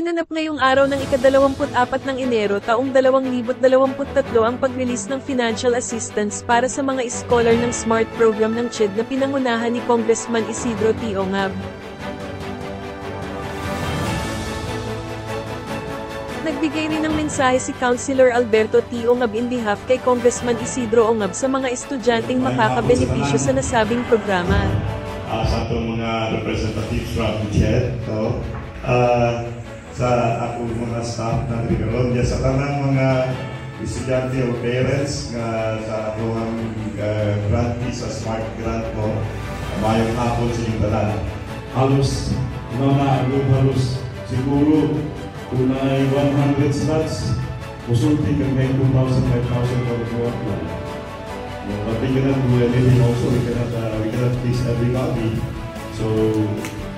Ginanap ngayong araw ng ika-24 ng Enero taong 2023 ang pag-release ng financial assistance para sa mga scholar ng SMART program ng CHED na pinangunahan ni Congressman Isidro T. Ongab. Nagbigay rin ng mensahe si Councilor Alberto T. Ongab in behalf kay Congressman Isidro Ongab sa mga estudyanteng makakabenepisyo sa nasabing programa. Sa itong mga representatives from CHED, sa ako mga staff na Trigaron, sa tanang mga estudyante o parents nga sa atong grantee sa SMART grant mo, mayong hapon sa inyong tanan. Halos siguro kung ay 100 slots, musulti kang may 2,000, 5,000 for the apply. But we cannot do anything also, we cannot please everybody. So,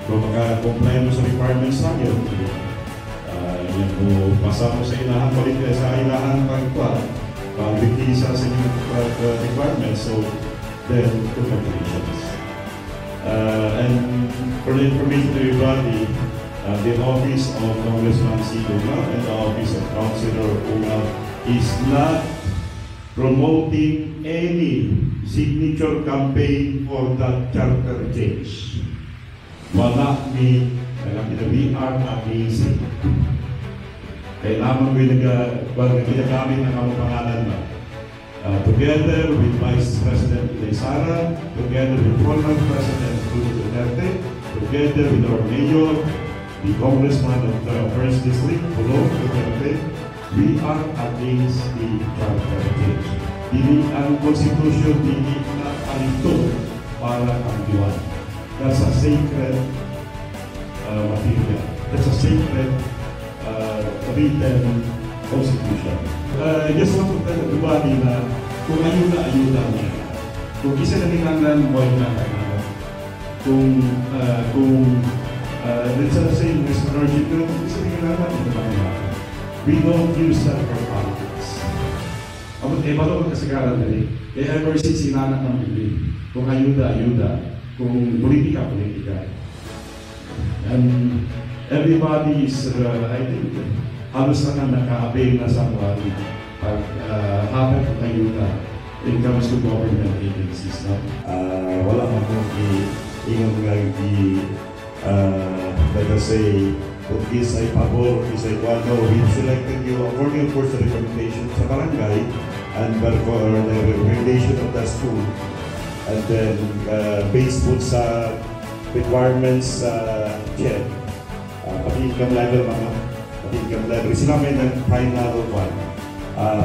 kung maka-comply mo sa requirements natin, yan po, pasa mo sa ilahan palit sa ilahan pagkuhan, pag-bigtisa sa inyong requirements, so then, congratulations. And for the information to everybody, the office of Congressman Isidro Ongab and the office of Councilor Ongab is not promoting any signature campaign for that charter change. Wala ni we are against it. Kaya naman ko'y nagagamit ng among pangalan na. Together with Vice President Inday Sara, together with former President Julio Duterte, together with our Mayor, the Congressman of the 1st District, Polo Duterte, we are against the charter change. Ang Constitution hindi na alito para kampiwan. That's a sacred material. That's a sacred written Constitution. I just want to tell everybody na kung ayuda niya. Kung isa na kinanglan, buhay na kailangan. Kung let's say, Mr. Archie, kung isa na kinanglan, ito na kailangan. We don't use that for politics. Balong kasagaran na rin. Kaya ever since inanak ng Bibli, kung ayuda, kung politika. And everybody is, I think, halos na naka-avail na sa mga hapon ng ayuda when it comes to government agencies. Wala man kong ingon nga let us say, kung is ay pabor, is ay kwano, we selected you according of course the recommendation sa barangay and for the recommendation of the school, and then based po sa requirements sa CHED, pag-income level mga pag-income level, kasi namin ng final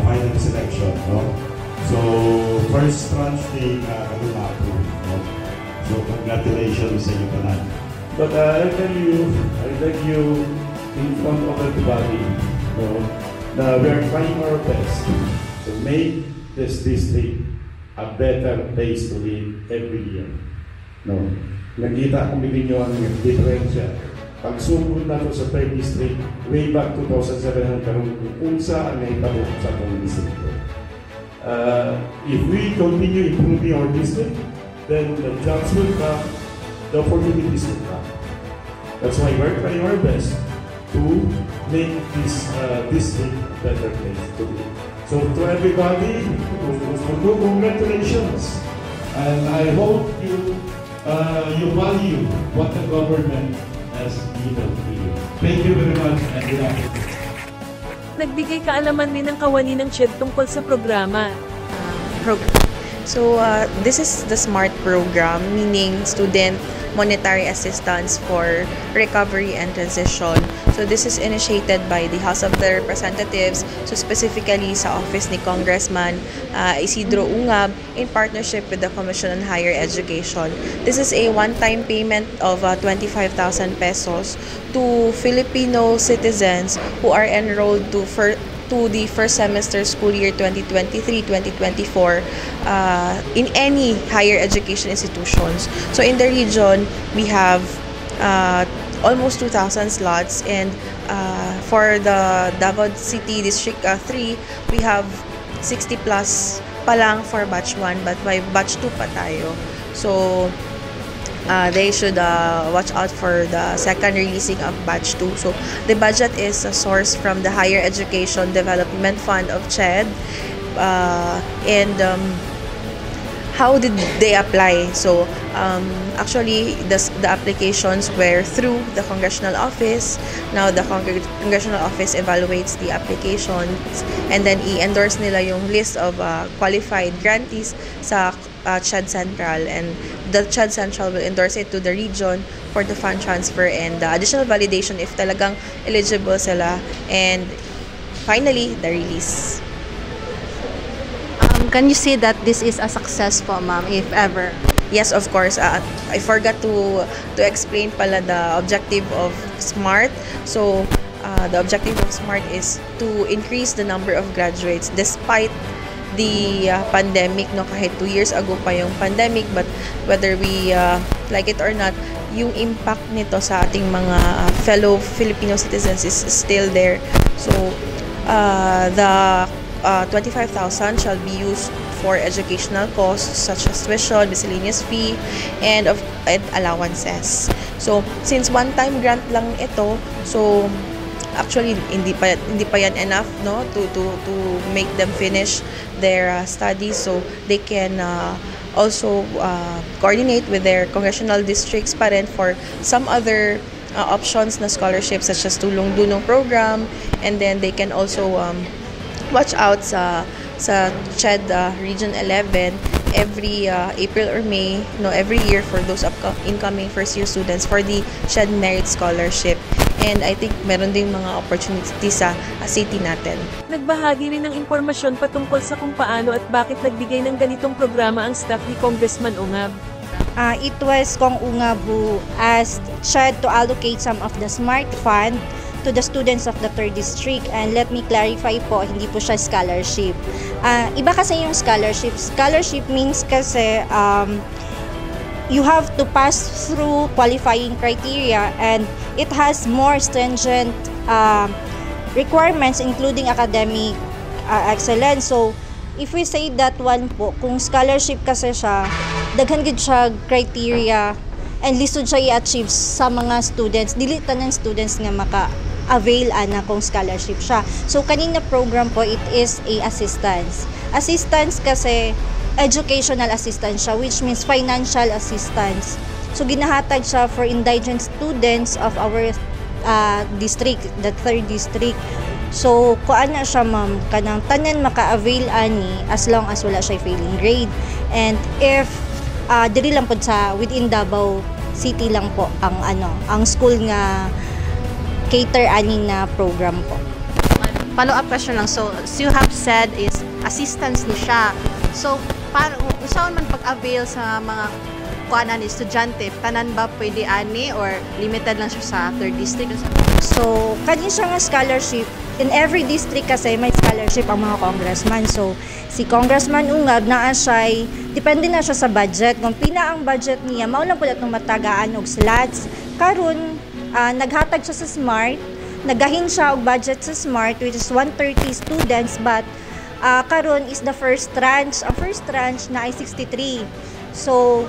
final selection, no? So first tranche day na-approve, no? So congratulations sa inyo tanan. But I'll tell you in front of everybody, that we are trying our best to make this district a better place to live every year. Nakita kong ninyo ang diferensya. Pagsugod na ito sa 3rd district, way back 2007 hanggang unsa ang naitabo sa itong district. If we continue improving our district, then the jobs will come, the opportunities will come. That's why we're trying our best to make this district a better place to live. So to everybody, congratulations, and I hope you value what the government has given to you. Thank you very much, and good afternoon. Nagbigay kaalaman din ng kawani ng CHED tungkol sa programa. So this is the SMART program, meaning Student Monetary Assistance for Recovery and Transition. So this is initiated by the House of the Representatives, so specifically sa office ni Congressman Isidro Ongab in partnership with the Commission on Higher Education. This is a one-time payment of 25,000 pesos to Filipino citizens who are enrolled to the first semester school year 2023-2024 in any higher education institutions. So in the region, we have almost 2,000 slots, and for the Davao City District 3, we have 60 plus pa lang for batch 1, but by batch 2 pa tayo. So they should watch out for the second releasing of batch 2. So the budget is sourced from the Higher Education Development Fund of CHED. How did they apply? So actually the applications were through the congressional office. Now the congressional office evaluates the applications and then i-endorse nila yung list of qualified grantees sa CHED Central, and the CHED Central will endorse it to the region for the fund transfer and the additional validation if talagang eligible sila, and finally the release. Can you say that this is a success po, ma'am, if ever? Yes, of course. I forgot to explain pala the objective of SMART. So the objective of SMART is to increase the number of graduates despite the pandemic, no, kahit 2 years ago pa yung pandemic, but whether we like it or not, yung impact nito sa ating mga fellow Filipino citizens is still there. So the 25,000 shall be used for educational costs such as tuition, miscellaneous fee, and allowances. So since one-time grant lang ito, so actually hindi pa yan enough, no, to make them finish their studies, so they can also coordinate with their congressional districts pa rin for some other options na scholarships such as Tulong Dunong program, and then they can also watch out sa CHED Region 11 every April or May, no, every year for those incoming first-year students for the CHED Merit Scholarship. And I think meron ding mga opportunities sa city natin. Nagbahagi rin ng impormasyon patungkol sa kung paano at bakit nagbigay ng ganitong programa ang staff ni Congressman Ungab. It was Kong Ungab who asked CHED to allocate some of the SMART Fund to the students of the 3rd District, and let me clarify po, hindi po siya scholarship. Iba kasi yung scholarship. Scholarship means kasi you have to pass through qualifying criteria, and it has more stringent requirements including academic excellence. So if we say that one po, kung scholarship kasi siya, daghan gid siya criteria and lisod siya i-achieve sa mga students, dili tanan students nga maka-avail ana kung scholarship siya. So kanina program po, it is a assistance. Assistance kasi educational assistance siya, which means financial assistance. So ginahatag siya for indigent students of our district, the 3rd District. So kuan na siya, ma'am, kanang tanan maka-avail ani as long as wala siya failing grade. And if diri lang po sa within Davao City lang po ang school nga cater ani na program po. Follow-up question lang. So you have said is assistance ni siya. So para saan man pag-avail sa mga kuanan ni estudyante, tanan ba pwede ani or limited lang siya sa 3rd District? So kani siya nga scholarship. In every district kasi may scholarship ang mga congressman. So si Congressman Ungab naa siya, depende na siya sa budget. Kung pina ang budget niya, mao lang pud atong matagaan og slots. Karon naghatag siya sa SMART, nagahin siya og budget sa SMART which is 130 students, but karon is the first tranche. Ang first tranche na ay 63. So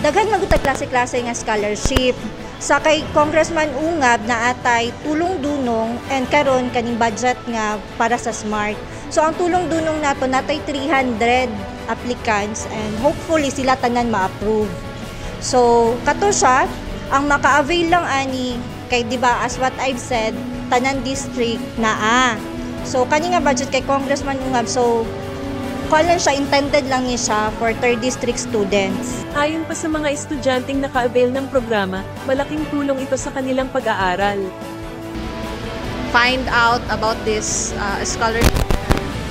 daghan magutag klase-klase nga scholarship. Sa kay Congressman Ungab na atay tulong dunong, and karon kaning budget nga para sa SMART. So ang tulong dunong nato natay 300 applicants, and hopefully sila tanan ma-approve. So kato siya ang maka-avail lang ani kay, di ba, as what I've said, tanan district na So kani nga budget kay Congressman Ungab, so lang siya, intended lang niya siya for 3rd District students. Ayon pa sa mga estudyanteng naka-avail ng programa, malaking tulong ito sa kanilang pag-aaral. Find out about this scholarship.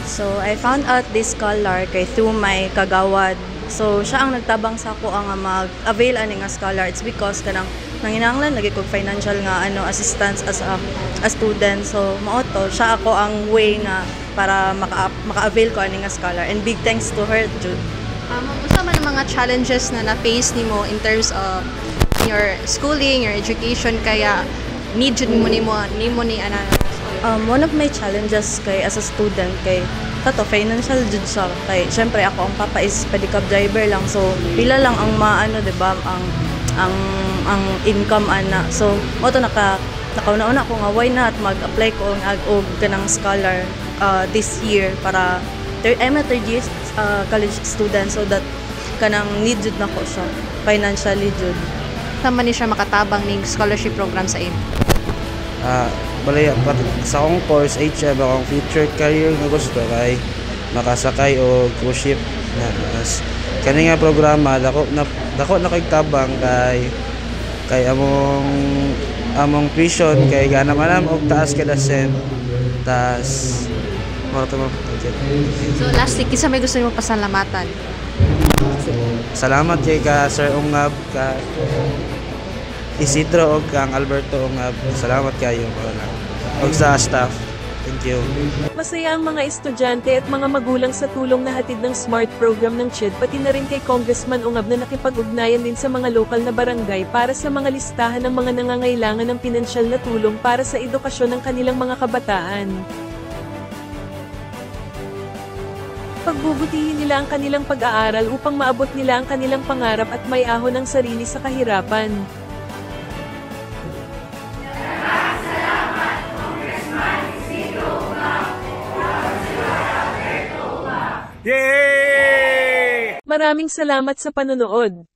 So I found out this scholar kay through my kagawad. So siya ang nagtabang sa ako ang mag-avail ani nga scholar. It's because kanang nanginahanglan lagi kog financial nga assistance as a student. So mao to siya ako ang way nga para maka-avail ko ani nga scholar, and big thanks to her, Jude. Unsa man ang mga challenges na na-face nimo in terms of your schooling, your education, kaya need jud nimo ni ana? One of my challenges kay as a student kay tato financial jud siya, kay syempre ako ang papa is pedicab driver lang, so pila lang ang maano, di ba, ang ang income ana. So mo to nakauna-una ko nga why not mag-apply ko og kanang scholar this year para I'm a third year college student, so that kanang need jud na ko siya financially jud. Tama ni siya makatabang ning scholarship program sa imo. Balay sa akong course HM akong future career nga gusto kay makasakay og cruise ship na kani nga programa dako na kay tabang kay among tuition kay gana man og taas kada sen tas mo. So lastly, kinsa may gusto nimo pasalamatan? Salamat kay ka Sir Ungab, ka Isidro og kang Alberto Ungab. Salamat kayo og sa staff. Thank you. Masaya ang mga estudyante at mga magulang sa tulong na hatid ng SMART program ng CHED, pati na rin kay Congressman Ungab na nakipag-ugnayan din sa mga lokal na barangay para sa mga listahan ng mga nangangailangan ng pinansyal na tulong para sa edukasyon ng kanilang mga kabataan. Pagbubutihin nila ang kanilang pag-aaral upang maabot nila ang kanilang pangarap at may ahon ng sarili sa kahirapan. Maraming salamat sa panonood.